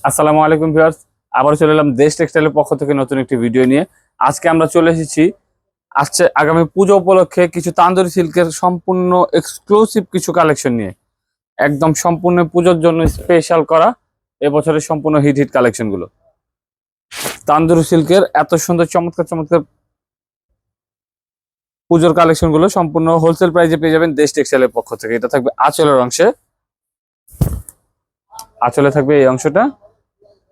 আসসালামু আলাইকুম ভিউয়ার্স, আবার চলে এলাম দেশ টেক্সটাইলের পক্ষ থেকে নতুন একটি ভিডিও নিয়ে। আজকে আমরা চলে এসেছি আগামী পুজো উপলক্ষে কিছু তান্দুরি সিল্কের সম্পূর্ণ এক্সক্লুসিভ কিছু কালেকশন নিয়ে, একদম সম্পূর্ণ পুজোর জন্য স্পেশাল করা এবছরের সম্পূর্ণ হিট হিট কালেকশন গুলো। তান্দুরি সিল্কের এত সুন্দর চমৎকার চমৎকার পুজোর কালেকশন গুলো সম্পূর্ণ হোলসেল প্রাইসে পেয়ে যাবেন দেশ টেক্সটাইলের পক্ষ থেকে। এটা থাকবে আঁচলের অংশে, আঁচলে থাকবে এই অংশটা,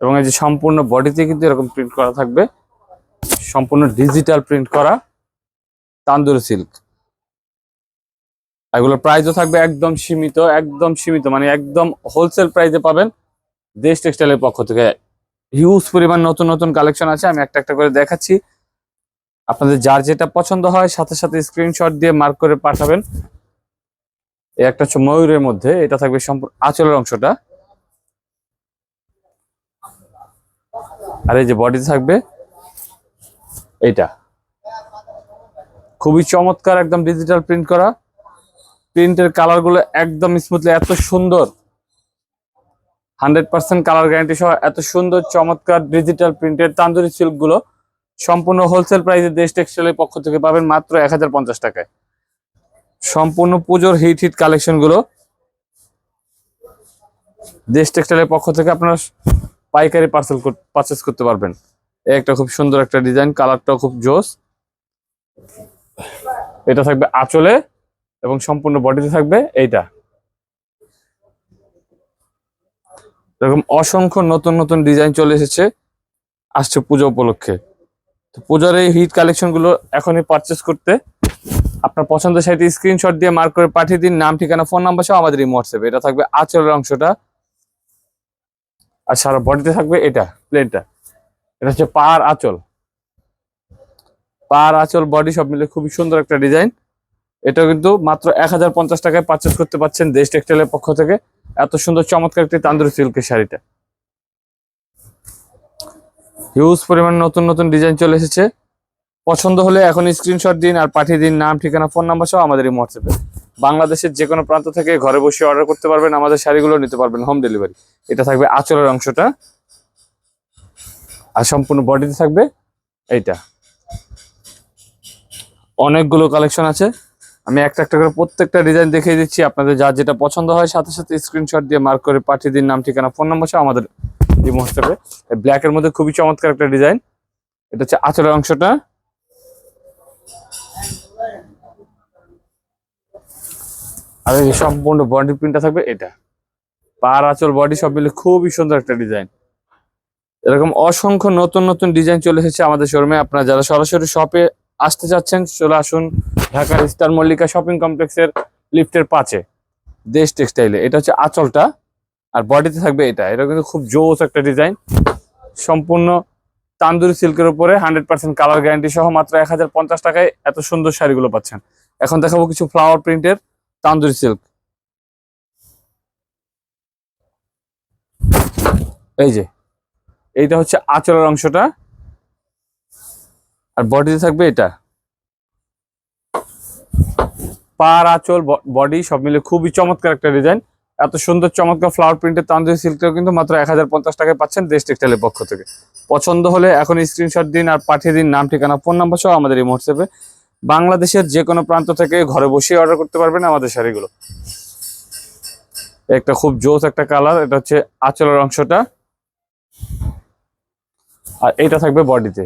এবং এই যে সম্পূর্ণ বডিতে কিন্তু এরকম প্রিন্ট করা থাকবে, সম্পূর্ণ ডিজিটাল প্রিন্ট করা তান্দুরি সিল্ক। এগুলোর প্রাইসও থাকবে একদম সীমিত, একদম সীমিত, মানে একদম হোলসেল প্রাইসে পাবেন দেশ টেক্সটাইলের পক্ষ থেকে। হিউজ পরিমাণ নতুন নতুন কালেকশন আছে, আমি একটা একটা করে দেখাচ্ছি। আপনাদের যার যেটা পছন্দ হয় সাথে সাথে স্ক্রিনশট দিয়ে মার্ক করে পাঠাবেন। এই একটা হচ্ছে ময়ূরের মধ্যে, এটা থাকবে সম্পূর্ণ আঁচলের অংশটা, আর এই যে বডিতে থাকবে এইটা। খুবই চমৎকার, একদম ডিজিটাল প্রিন্ট করা, প্রিন্টের কালার গুলো একদম স্মুথলি, এত সুন্দর 100% কালার গ্যারান্টি সহ এত সুন্দর চমৎকার ডিজিটাল প্রিন্টের তান্দুরি সিল্ক গুলো সম্পূর্ণ হোলসেল প্রাইসে দেশ টেক্সটাইলের পক্ষ থেকে পাবেন মাত্র 1050 টাকায়। সম্পূর্ণ পুজোর হিট হিট কালেকশন গুলো দেশ টেক্সটাইলের পক্ষ থেকে আপনারা পাইকারি পারচেস করতে পারবেন। একটা খুব সুন্দর একটা ডিজাইন, কালারটাও খুব জোস। এটা থাকবে আঁচলে এবং সম্পূর্ণ বডিতে থাকবে এইটা। এরকম অসংখ্য নতুন নতুন ডিজাইন চলে এসেছে আসছে পুজো উপলক্ষে। তো পূজার এই হিট কালেকশন গুলো এখনই পারচেস করতে আপনার পছন্দের সাইটে স্ক্রিনশট দিয়ে মার্ক করে পাঠিয়ে দিন, নাম ঠিকানা ফোন নাম্বার সহ আমাদের এই হোয়াটসঅ্যাপে। এটা থাকবে আঁচলের অংশটা, আর সারা বডিতে থাকবে এটা প্লেনটা। এটা হচ্ছে পার আঁচল, পার আঁচল বডি সব মিলে খুবই সুন্দর একটা ডিজাইন। এটা কিন্তু মাত্র 1050 টাকায় পারচেস করতে পারছেন দেশ টেক্সটাইলের পক্ষ থেকে। এত সুন্দর চমৎকার একটি তান্দুরি সিল্কের শাড়িটা। হিউজ পরিমাণ নতুন নতুন ডিজাইন চলে এসেছে। পছন্দ হলে এখন স্ক্রিনশট দিন আর পাঠিয়ে দিন, নাম ঠিকানা ফোন নাম্বার সহ আমাদের এই হোয়াটসঅ্যাপে। বাংলাদেশের যে কোনো প্রান্ত থেকে ঘরে বসে অর্ডার করতে পারবেন, আমাদের শাড়িগুলো নিতে পারবেন হোম ডেলিভারি। এটা থাকবে আঁচলের অংশটা, আর সম্পূর্ণ বডিতে থাকবে এইটা। অনেকগুলো কালেকশন আছে, আমি একটা একটা করে প্রত্যেকটা ডিজাইন দেখিয়ে দিচ্ছি। আপনাদের যা যেটা পছন্দ হয় সাথে সাথে স্ক্রিনশট দিয়ে মার্ক করে পাঠিয়ে দিন, নাম ঠিকানা ফোন নাম্বার সহ আমাদের এই হোয়াটসঅ্যাপে। ব্ল্যাক এর মধ্যে খুবই চমৎকার একটা ডিজাইন। এটা হচ্ছে আঁচলের অংশটা, আর এই সম্পূর্ণ বডি প্রিন্টটা থাকবে এটা। পার আঁচল বডি সব মিলে খুবই সুন্দর একটা ডিজাইন। এরকম অসংখ্য নতুন নতুন ডিজাইন চলে এসেছে আমাদের শোরুমে। আপনারা যারা সরাসরি শপে আসতে চাচ্ছেন চলে আসুন ঢাকার স্টার মল্লিকা শপিং কমপ্লেক্সের লিফটের 5-এ দেশ টেক্সটাইলে। এটা হচ্ছে আঁচলটা, আর বডিতে থাকবে এটা। এটা কিন্তু খুব জোস একটা ডিজাইন, সম্পূর্ণ তান্দুরি সিল্কের উপরে 100% কালার গ্যারান্টি সহ মাত্র 1050 টাকায় এত সুন্দর শাড়িগুলো পাচ্ছেন। এখন দেখাবো কিছু ফ্লাওয়ার প্রিন্টের তান্দুরি সিল্ক। এই যে এইটা হচ্ছে আঁচলের অংশটা, আর বডিতে থাকবে এটা। পার আঁচল বডি সব মিলে খুবই চমৎকার একটা ডিজাইন। এত সুন্দর চমৎকার ফ্লাওয়ার প্রিন্টের তান্দুরি সিল্কটাও কিন্তু মাত্র 1050 টাকায় পাচ্ছেন দেশ টেক্সটাইলের পক্ষ থেকে। পছন্দ হলে এখন স্ক্রিনশট দিন আর পাঠিয়ে দিন, নাম ঠিকানা ফোন নাম্বার সহ আমাদের এই হোয়াটসঅ্যাপে। বাংলাদেশের যে কোনো প্রান্ত থেকে ঘরে বসে অর্ডার করতে পারবেন আমাদের শাড়িগুলো। একটা খুব জোস একটা কালার, এটা হচ্ছে আঁচলের অংশটা, আর এটা থাকবে বডিতে।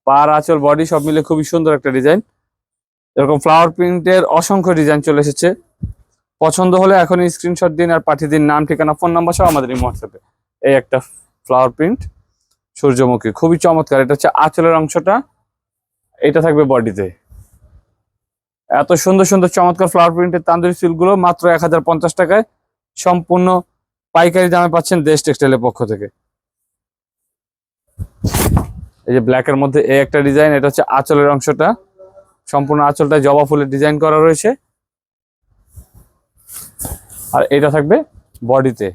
পার আঁচল বডি সব মিলে খুবই সুন্দর একটা ডিজাইন। এরকম ফ্লাওয়ার প্রিন্টের অসংখ্য ডিজাইন চলে এসেছে। পছন্দ হলে এখন স্ক্রিনশট দিন আর পাঠিয়ে দিন, নাম ঠিকানা ফোন নাম্বার সহ আমাদের এই হোয়াটসঅ্যাপে। এই একটা ফ্লাওয়ার প্রিন্ট সূর্যমুখী, খুবই চমৎকার। এটা হচ্ছে আঁচলের অংশটা, এটা থাকবে বডিতে। এত সুন্দর সুন্দর চমৎকার ফ্লাওয়ার প্রিন্টের তান্দুরি সিল্কগুলো মাত্র 1050 টাকায় সম্পূর্ণ পাইকারি দামে পাচ্ছেন দেশ টেক্সটাইলের পক্ষ থেকে। এই যে ব্ল্যাক এর মধ্যে এই একটা ডিজাইন, এটা হচ্ছে আঁচলের অংশটা, সম্পূর্ণ আঁচলটা জবা ফুলের ডিজাইন করা রয়েছে, আর এটা থাকবে বডিতে।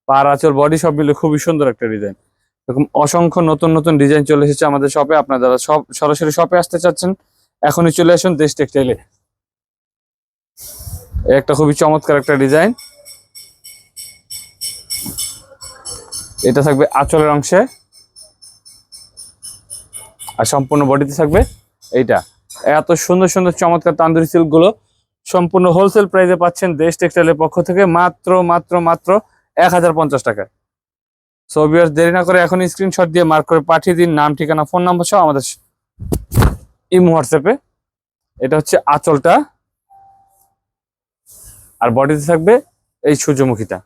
পার আঁচল বডি সব মিলে খুবই সুন্দর একটা ডিজাইন। এরকম অসংখ্য নতুন নতুন ডিজাইন চলে এসেছে আমাদের শপে। আপনারা যারা সব সরাসরি শপে আসতে চাচ্ছেন এখনই চলে আসুন দেশ টেক্সটাইলে। একটা খুবই চমৎকার একটা ডিজাইন, এটা থাকবে আঁচলের অংশে, আর সম্পূর্ণ বডিতে থাকবে এইটা। এত সুন্দর সুন্দর চমৎকার তান্দুরি সিল্ক গুলো সম্পূর্ণ হোলসেল প্রাইসে পাচ্ছেন দেশ টেক্সটাইলের পক্ষ থেকে মাত্র মাত্র মাত্র 1050 টাকায়। সো ভিউয়ার্স, দেরি না করে এখন স্ক্রিনশট দিয়ে মার্ক করে পাঠিয়ে দিন নাম, ঠিকানা, ফোন নাম্বার সহ আমাদের ইমো হোয়াটসঅ্যাপে। এটা হচ্ছে আঁচলটা, আর বডিতে থাকবে এই সূর্যমুখীটা।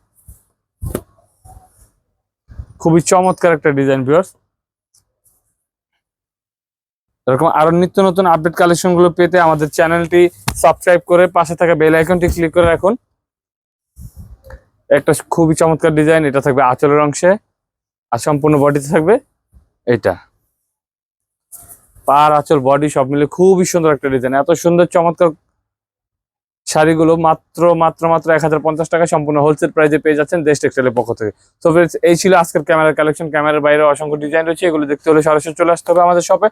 খুবই চমৎকার একটা ডিজাইন ভিউয়ার্স। এরকম আরো নিত্য নতুন আপডেট কালেকশন গুলো পেতে আমাদের চ্যানেলটি সাবস্ক্রাইব করে পাশে থাকা বেল আইকনটি ক্লিক করে রাখুন। একটা খুবই চমৎকার ডিজাইন, এটা থাকবে আঁচলের অংশে, আর সম্পূর্ণ বডিতে থাকবে এটা। পার আঁচল বডি সব মিলে খুবই সুন্দর একটা ডিজাইন। এত সুন্দর চমৎকার শাড়িগুলো মাত্র মাত্র মাত্র 1050 টাকা সম্পূর্ণ হোলসেল প্রাইসে পেয়ে যাচ্ছেন দেশ টেক্সটাইলের পক্ষ থেকে। তো फ्रेंड्स, এই ছিল আজকের ক্যামেরার কালেকশন। ক্যামেরার বাইরে অসংখ্য ডিজাইন রয়েছে, এগুলো দেখতে হলে সরাসরি চলে আসতে হবে আমাদের শপে।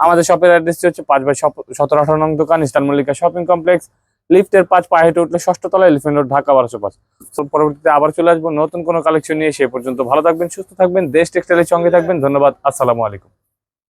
আমাদের শপের অ্যাড্রেসটি হচ্ছে 5/17-18 নং দোকান, ইস্টার্ন মল্লিকা শপিং কমপ্লেক্স, লিফটের 5, পায়ে হেঁটে উঠলে 6ষ্ঠ তলায়, এলিফ্যান্ট রোড, ঢাকা 1205। তো পরবর্তীতে আবার চলে আসবো নতুন কোনো কালেকশন নিয়ে। সে পর্যন্ত ভালো থাকবেন, সুস্থ থাকবেন, দেশ টেক্সটাইলের সঙ্গে থাকবেন। ধন্যবাদ, আসসালামু আলাইকুম।